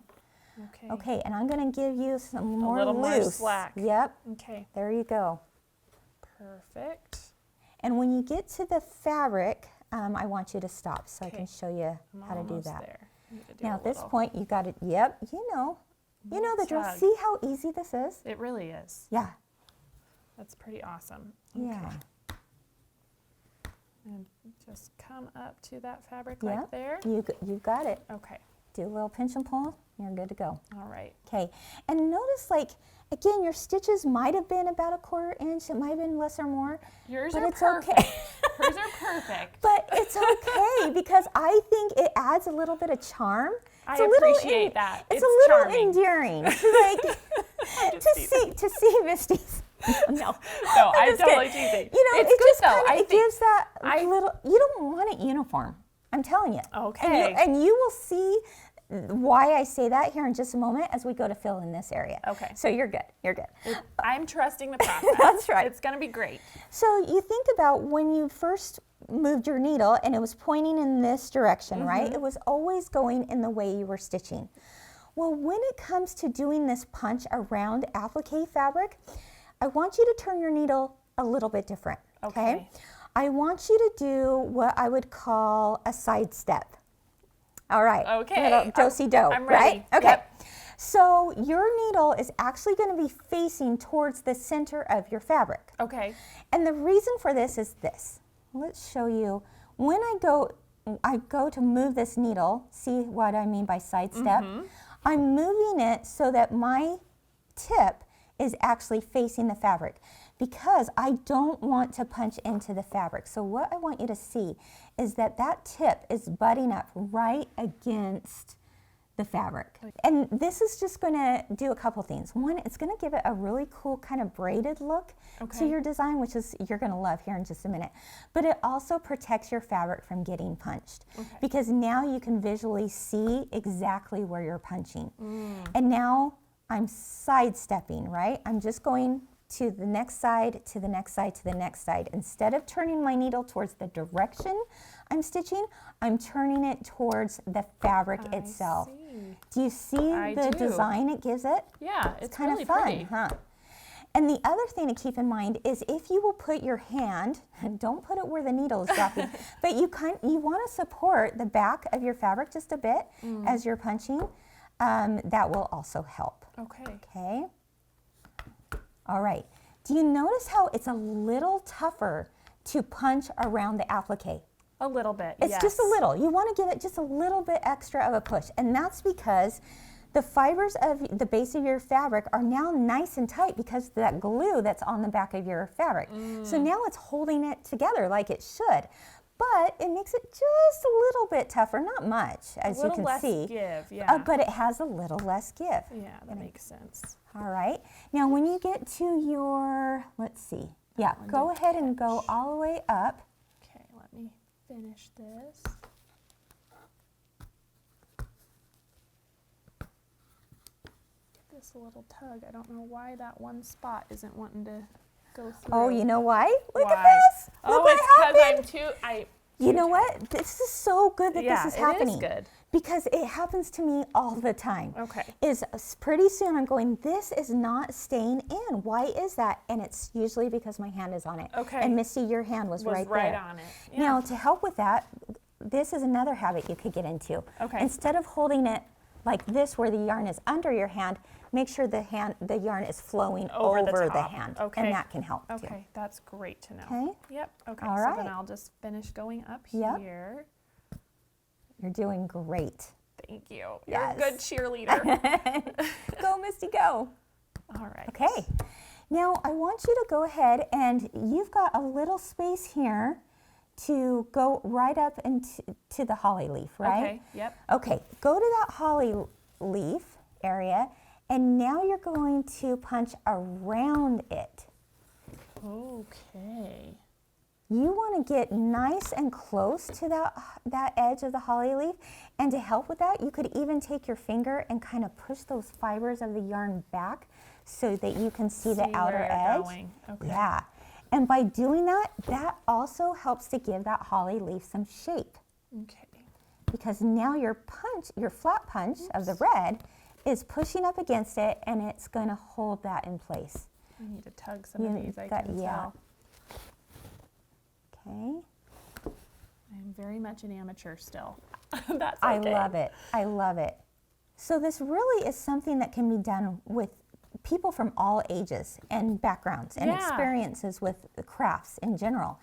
Okay. Okay, and I'm going to give you some more a little more loose. slack. Yep. Okay. There you go. Perfect. And when you get to the fabric, I want you to stop so I can show you how to do Almost that. there. Now at this point, you got it. Yep, you know the drill. Tug. See how easy this is? It really is. Yeah. That's pretty awesome. Yeah. And just come up to that fabric Yeah. like there. You got it. Okay. Do a little pinch and pull. You're good to go. All right. Okay. And notice, like, again, your stitches might have been about a 1/4 inch. It might have been less or more. Yours but are it's perfect. Okay. Hers are perfect. But it's okay because I think it adds a little bit of charm. I appreciate that. It's a little charming. endearing to see Misty's. No, I'm totally teasing. You know, it's it good just though. it gives that little. You don't want it uniform. I'm telling you. Okay. And you will see why I say that here in just a moment as we go to fill in this area. Okay. So you're good. You're good. I'm trusting the process. That's right. It's going to be great. So you think about when you first moved your needle and it was pointing in this direction, right? It was always going in the way you were stitching. Well, when it comes to doing this punch around applique fabric, I want you to turn your needle a little bit different, okay? I want you to do what I would call a side step. All right. Okay. Little do-si-do, I'm ready. right? Okay. Yep. So your needle is actually going to be facing towards the center of your fabric. Okay. And the reason for this is this. Let's show you. When I go to move this needle, see what I mean by side step? I'm moving it so that my tip is actually facing the fabric because I don't want to punch into the fabric. So what I want you to see is that that tip is butting up right against the fabric. And this is just going to do a couple things. One, it's going to give it a really cool kind of braided look to your design, which is you're going to love here in just a minute. But it also protects your fabric from getting punched because now you can visually see exactly where you're punching. And now I'm sidestepping, right? I'm just going to the next side, to the next side, to the next side. Instead of turning my needle towards the direction I'm stitching, I'm turning it towards the fabric itself. Do you see the design it gives it? Yeah, it's kind really of fun, pretty. huh? And the other thing to keep in mind is if you will put your hand, don't put it where the needle is dropping, but you want to support the back of your fabric just a bit as you're punching. That will also help. Okay. All right. Do you notice how it's a little tougher to punch around the applique? A little bit, It's just a little. You want to give it just a little bit extra of a push. And that's because the fibers of the base of your fabric are now nice and tight because of that glue that's on the back of your fabric. So now it's holding it together like it should. But it makes it just a little bit tougher, not much, as you can see. Give, yeah. But it has a little less give. Yeah, that makes sense. All right. Now, when you get to your, let's see. Yeah, go ahead and go all the way up. Okay, let me finish this. Give this a little tug. I don't know why that one spot isn't wanting to go through. Oh, you know why? Look at this. Oh, Look it's what happened. because I'm too. You know what? This is so good that this is happening. It is good. Because it happens to me all the time. Okay. Pretty soon I'm going, this is not staying in. Why is that? And it's usually because my hand is on it. Okay. And Misty, your hand was right there. On it. Yeah. Now, to help with that, this is another habit you could get into. Okay. Instead of holding it like this where the yarn is under your hand, make sure the yarn is flowing over the hand. Okay. And that can help too. Okay, that's great to know. Okay. Yep. Okay. All so right. then I'll just finish going up Yep. here. You're doing great. Thank you. Yes. You're a good cheerleader. Go, Misty, go. All right. Okay. Now I want you to go ahead and you've got a little space here to go right up into the holly leaf, right? Okay. Yep. Okay. Go to that holly leaf area and now you're going to punch around it. Okay. You want to get nice and close to that edge of the holly leaf. And to help with that, you could even take your finger and kind of push those fibers of the yarn back so that you can see the outer edge. Going. Okay. Yeah. And by doing that, that also helps to give that holly leaf some shape. Okay. Because now your flat punch of the red is pushing up against it and it's going to hold that in place. I need to tug some of these, I can tell. Okay. I'm very much an amateur still. That's okay. I love it. I love it. So this really is something that can be done with people from all ages and backgrounds and experiences with the crafts in general.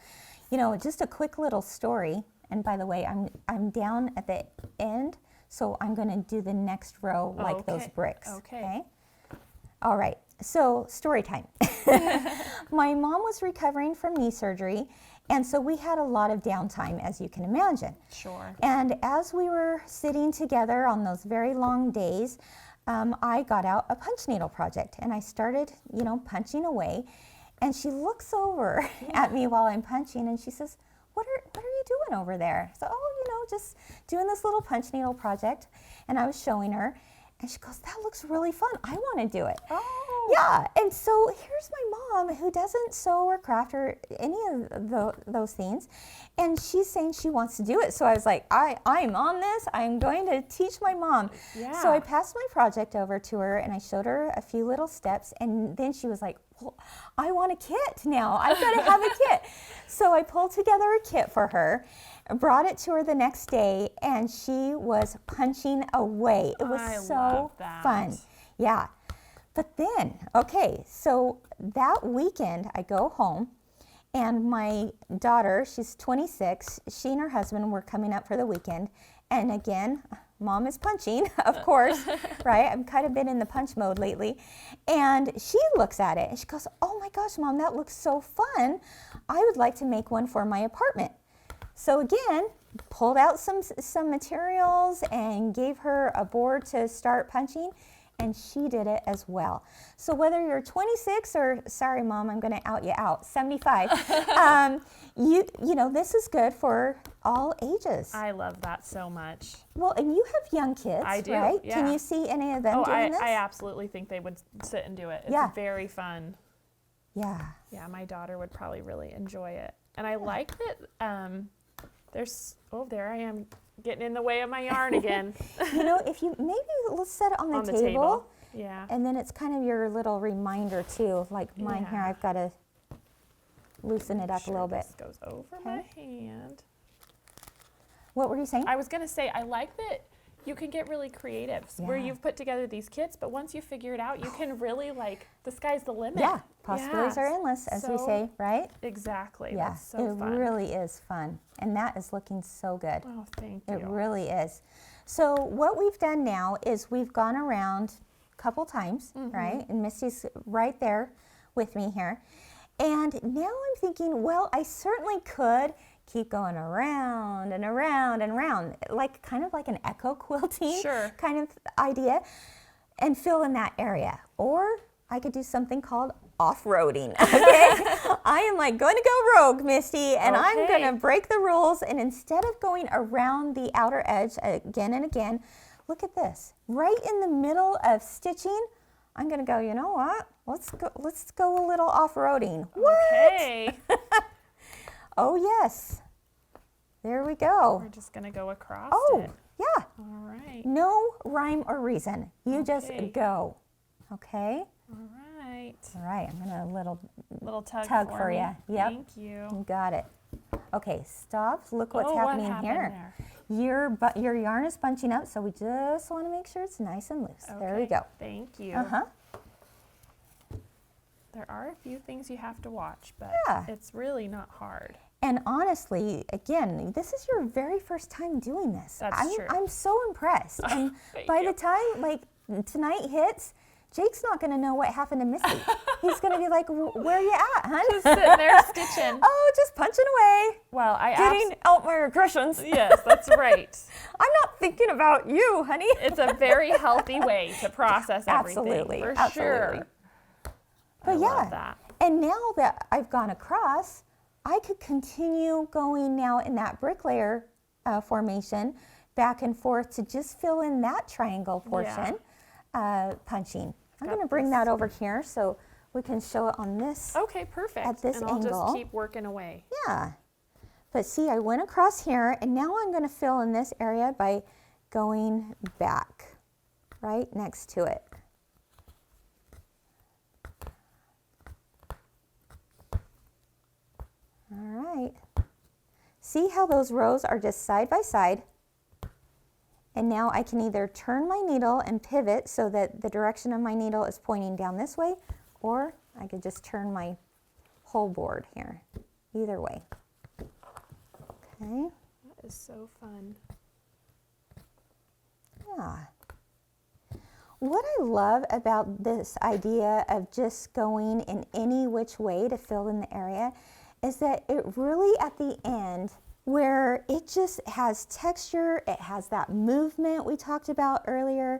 You know, just a quick little story. And by the way, I'm down at the end, so I'm going to do the next row like those bricks. Okay. All right. So story time. My mom was recovering from knee surgery. And so we had a lot of downtime, as you can imagine. Sure. And as we were sitting together on those very long days, I got out a punch needle project and I started, punching away. And she looks over at me while I'm punching and she says, what are you doing over there? So, just doing this little punch needle project. And I was showing her, and she goes, that looks really fun. I want to do it. Oh. Yeah, and so here's my mom who doesn't sew or craft or any of those things, and she's saying she wants to do it. So I was like, I'm on this. I'm going to teach my mom. Yeah. So I passed my project over to her, and I showed her a few little steps, and then she was like, well, I want a kit now. I've got to have a kit. So I pulled together a kit for her, brought it to her the next day, and she was punching away. It was so fun. Yeah. But then, okay, so that weekend I go home, and my daughter, she's 26, she and her husband were coming up for the weekend. And again, mom is punching, of course, right? I've kind of been in the punch mode lately. And she looks at it and she goes, oh my gosh, Mom, that looks so fun. I would like to make one for my apartment. So again, pulled out some materials and gave her a board to start punching, and she did it as well. So whether you're 26 or, sorry Mom, I'm gonna out you out, 75, you know, this is good for all ages. I love that so much. Well, and you have young kids, I do, right? yeah. Can you see any of them doing this? I absolutely think they would sit and do it. It's Yeah. very fun. Yeah. Yeah, my daughter would probably really enjoy it. And I like that there I am getting in the way of my yarn again. You know, if you, maybe let's set it on the table. Yeah. And then it's kind of your little reminder too, like mine here, I've got to loosen it up a little bit. This goes over my hand. What were you saying? I was going to say, I like that you can get really creative where you've put together these kits, but once you figure it out, you can really the sky's the limit. Yeah, possibilities are endless, as we say, right? Exactly. Yeah, that's so fun. It really is fun. And that is looking so good. Oh, thank you. It really is. So what we've done now is we've gone around a couple times, right? And Misty's right there with me here. And now I'm thinking, well, I certainly could keep going around and around and around, like kind of like an echo quilting kind of idea, and fill in that area. Or I could do something called off-roading, okay? I am like going to go rogue, Misty, and I'm going to break the rules, and instead of going around the outer edge again and again, look at this. Right in the middle of stitching, I'm going to go, you know what? Let's go a little off-roading. Okay. Oh, yes. There we go. We're just going to go across it. Yeah. All right. No rhyme or reason. You just go. Okay? All right. All right. I'm going to little tug for you. Yep. Thank you. You got it. Okay, stop. Look what's happening here. There? Your yarn is bunching up, so we just want to make sure it's nice and loose. Okay. There we go. Thank you. There are a few things you have to watch, but it's really not hard. And honestly, again, this is your very first time doing this. That's true. I'm so impressed. And by the time tonight hits, Jake's not going to know what happened to Misty. He's going to be like, where are you at, hon? Just sitting there stitching. Oh, just punching away. Well, getting out my aggressions. Yes, that's right. I'm not thinking about you, honey. It's a very healthy way to process everything. Absolutely. For Absolutely. sure. But I love that. And now that I've gone across, I could continue going now in that bricklayer formation back and forth to just fill in that triangle portion, punching. I'm going to bring that over here so we can show it on this. Okay, perfect. At this angle. And I'll just keep working away. Yeah. But see, I went across here, and now I'm going to fill in this area by going back right next to it. All right. See how those rows are just side by side? And now I can either turn my needle and pivot so that the direction of my needle is pointing down this way, or I could just turn my whole board here. Either way. Okay. That is so fun. Yeah. What I love about this idea of just going in any which way to fill in the area is that it really at the end, where it just has texture, it has that movement we talked about earlier,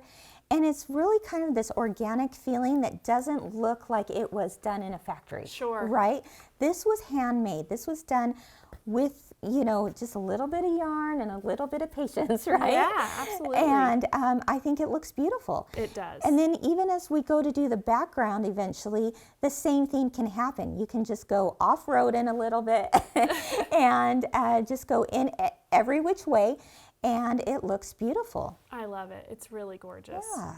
and it's really kind of this organic feeling that doesn't look like it was done in a factory. Sure. Right? This was handmade. This was done with, just a little bit of yarn and a little bit of patience, right? Yeah, absolutely. And I think it looks beautiful. It does. And then even as we go to do the background eventually, the same thing can happen. You can just go off-road in a little bit and just go in every which way, and it looks beautiful. I love it. It's really gorgeous. Yeah.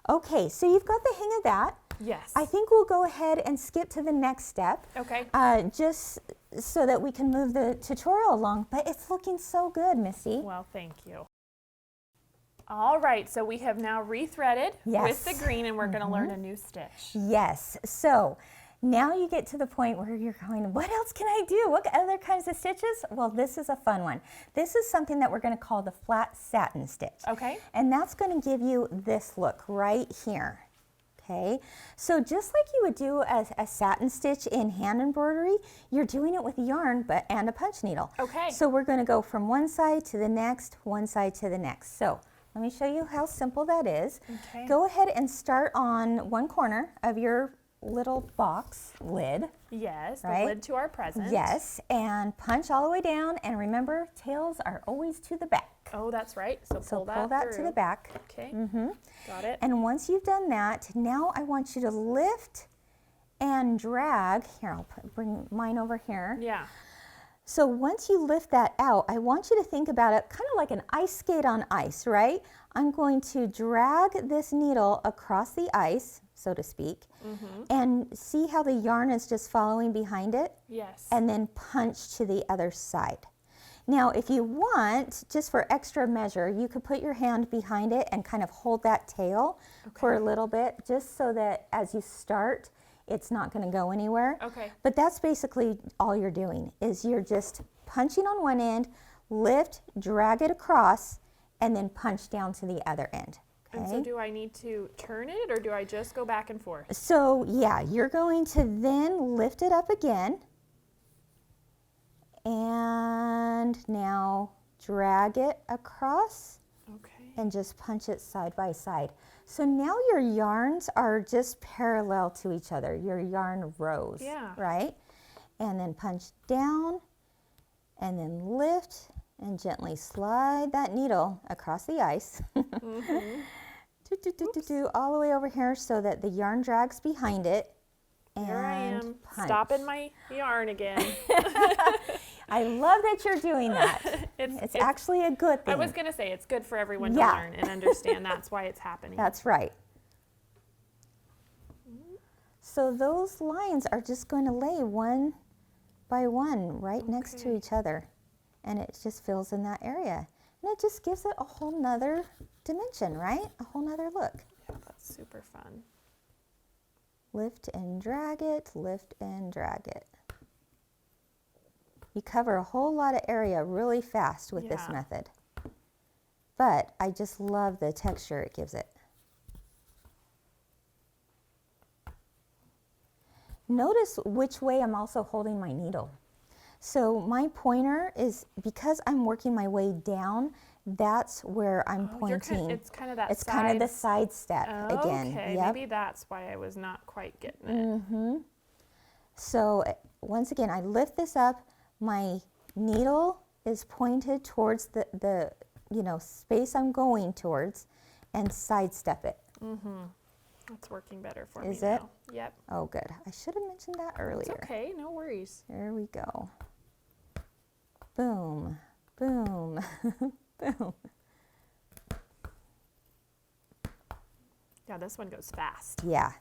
Okay, so you've got the hang of that. Yes. I think we'll go ahead and skip to the next step. Okay. Just so that we can move the tutorial along, but it's looking so good, Misty. Well, thank you. All right, so we have now rethreaded with the green, and we're going to learn a new stitch. Yes, so now you get to the point where you're going, what else can I do? What other kinds of stitches? Well, this is a fun one. This is something that we're going to call the flat satin stitch. Okay. And that's going to give you this look right here. Okay, so just like you would do a satin stitch in hand embroidery, you're doing it with yarn and a punch needle. Okay. So we're going to go from one side to the next, one side to the next. So let me show you how simple that is. Okay. Go ahead and start on one corner of your little box lid. Yes, right? The lid to our present. Yes, and punch all the way down, and remember, tails are always to the back. Oh, that's right. So pull that that through. to the back. Okay. Got it. And once you've done that, now I want you to lift and drag. Here, I'll bring mine over here. Yeah. So once you lift that out, I want you to think about it kind of like an ice skate on ice, right? I'm going to drag this needle across the ice, so to speak, and see how the yarn is just following behind it? Yes. And then punch to the other side. Now, if you want, just for extra measure, you could put your hand behind it and kind of hold that tail for a little bit, just so that as you start, it's not going to go anywhere. Okay. But that's basically all you're doing, is you're just punching on one end, lift, drag it across, and then punch down to the other end. Okay? And so do I need to turn it, or do I just go back and forth? So yeah, you're going to then lift it up again, and now drag it across Okay. and just punch it side by side. So now your yarns are just parallel to each other, your yarn rows, right? And then punch down, and then lift, and gently slide that needle across the ice. All the way over here so that the yarn drags behind it. And here I am, punch. stopping my yarn again. I love that you're doing that. It's actually a good thing. I was going to say, it's good for everyone to Yeah. learn and understand that's why it's happening. That's right. So those lines are just going to lay one by one right next to each other. And it just fills in that area. And it just gives it a whole nother dimension, right? A whole nother look. Yeah, that's super fun. Lift and drag it, lift and drag it. You cover a whole lot of area really fast with this method. But I just love the texture it gives it. Notice which way I'm also holding my needle. So my pointer is, because I'm working my way down, that's where I'm pointing. It's kind of that It's kind of the side step again. Okay, Yep. maybe that's why I was not quite getting it. So once again, I lift this up. My needle is pointed towards the space I'm going towards, and sidestep it. That's working better for me Is it? now. Yep. Oh, good. I should have mentioned that earlier. It's okay, no worries. There we go. Boom, boom, boom. Yeah, this one goes fast. Yeah.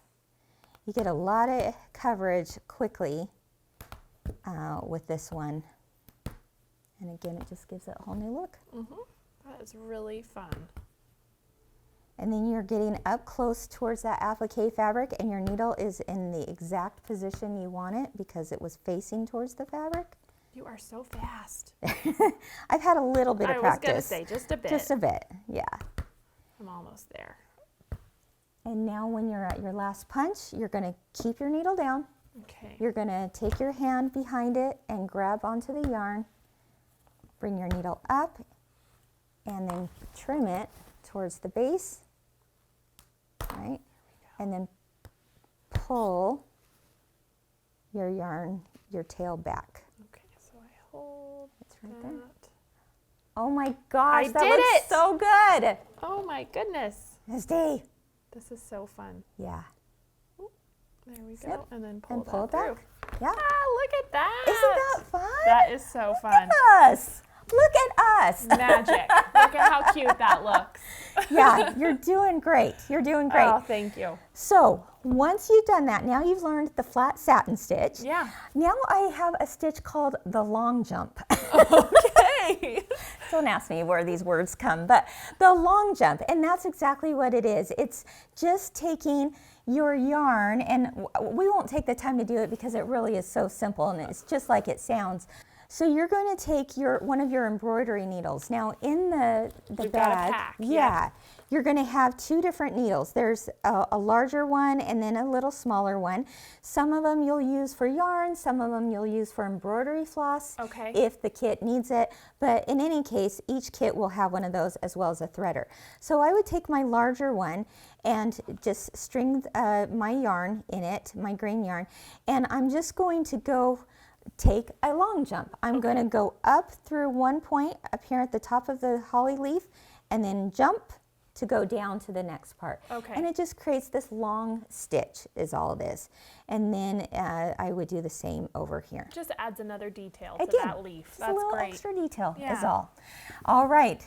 You get a lot of coverage quickly with this one. And again, it just gives it a whole new look. That is really fun. And then you're getting up close towards that applique fabric, and your needle is in the exact position you want it because it was facing towards the fabric. You are so fast. I've had a little bit of practice. I was going to say, just a bit. Just a bit, yeah. I'm almost there. And now when you're at your last punch, you're going to keep your needle down. Okay. You're going to take your hand behind it and grab onto the yarn. Bring your needle up and then trim it towards the base, right? And then pull your yarn, your tail back. Okay, so I hold. It's Right there. Oh my gosh, that looks it. so good. Oh my goodness. Misty. This is so fun. Yeah. There we Zip. go. And then pull, Pull it through. back. Yeah. Ah, look at that. Isn't that fun? That is so fun. Us. Look at us. Magic. Look at how cute that looks. Yeah, you're doing great. You're doing great. Oh, thank you. So once you've done that, now you've learned the flat satin stitch. Yeah. Now I have a stitch called the long jump. Okay. Don't ask me where these words come, but the long jump, and that's exactly what it is. It's just taking your yarn, and we won't take the time to do it because it really is so simple and it's just like it sounds. So you're going to take one of your embroidery needles. Now in the You've bag, got a pack, yeah, you're going to have two different needles. There's a larger one and then a little smaller one. Some of them you'll use for yarn, some of them you'll use for embroidery floss, okay, if the kit needs it. But in any case, each kit will have one of those as well as a threader. So I would take my larger one and just string my yarn in it, my green yarn, and I'm just going to go take a long jump. I'm going to go up through one point up here at the top of the holly leaf and then jump to go down to the next part. Okay. And it just creates this long stitch is all it is. And then I would do the same over here. Just adds another detail to Again, that leaf. just That's a little great. extra detail is Yeah. all. All right.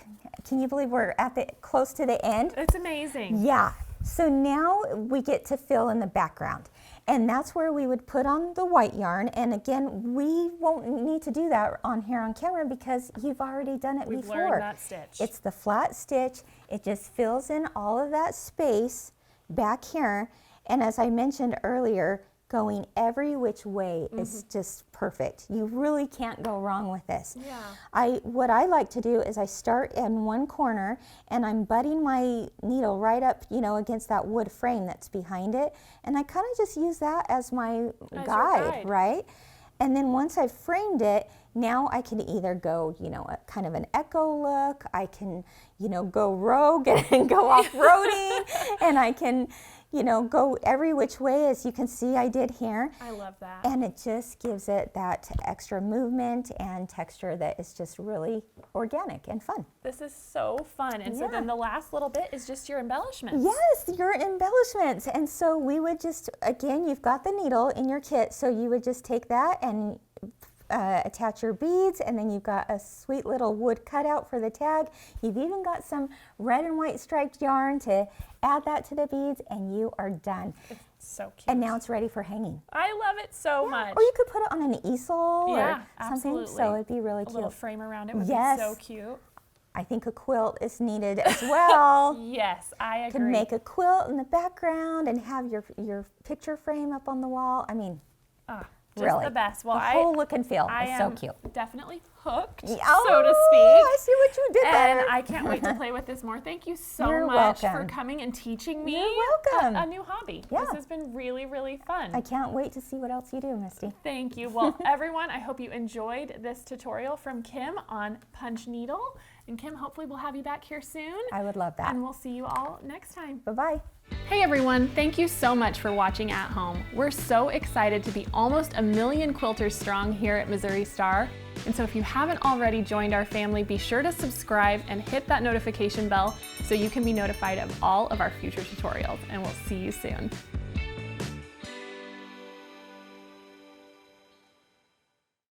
Can you believe we're at the close to the end? It's amazing. Yeah. So now we get to fill in the background. And that's where we would put on the white yarn. And again, we won't need to do that on here on camera because you've already done it We've before. learned that stitch. It's the flat stitch. It just fills in all of that space back here. And as I mentioned earlier, going every which way is just perfect. You really can't go wrong with this. Yeah. What I like to do is I start in one corner and I'm butting my needle right up, against that wood frame that's behind it. And I kind of just use that as my guide, right? And then once I've framed it, now I can either go, a kind of an echo look. I can, go rogue and go off-roading, and I can, go every which way, as you can see I did here. I love that. And it just gives it that extra movement and texture that is just really organic and fun. This is so fun. And so then the last little bit is just your embellishments. Yes, your embellishments. And so we would just, again, you've got the needle in your kit, so you would just take that and attach your beads, and then you've got a sweet little wood cutout for the tag. You've even got some red and white striped yarn to add that to the beads, and you are done. It's so cute. And now it's ready for hanging. I love it so much. Or you could put it on an easel or something, absolutely. so it'd be really A cute. little frame around it would Yes. be so cute. I think a quilt is needed as well. Yes, I agree. You can make a quilt in the background and have your picture frame up on the wall. I mean, just really, the best. Well, the whole look and feel is so cute. Definitely hooked, so to speak. I see what you did there. And I can't wait to play with this more. Thank you so You're much for welcome. coming and teaching me You're welcome. a new hobby. Yeah. This has been really, really fun. I can't wait to see what else you do, Misty. Thank you. Well, everyone, I hope you enjoyed this tutorial from Kim on punch needle. And Kim, hopefully we'll have you back here soon. I would love that. And we'll see you all next time. Bye-bye. Hey everyone, thank you so much for watching at home. We're so excited to be almost 1 million quilters strong here at Missouri Star. And so if you haven't already joined our family, be sure to subscribe and hit that notification bell so you can be notified of all of our future tutorials. And we'll see you soon.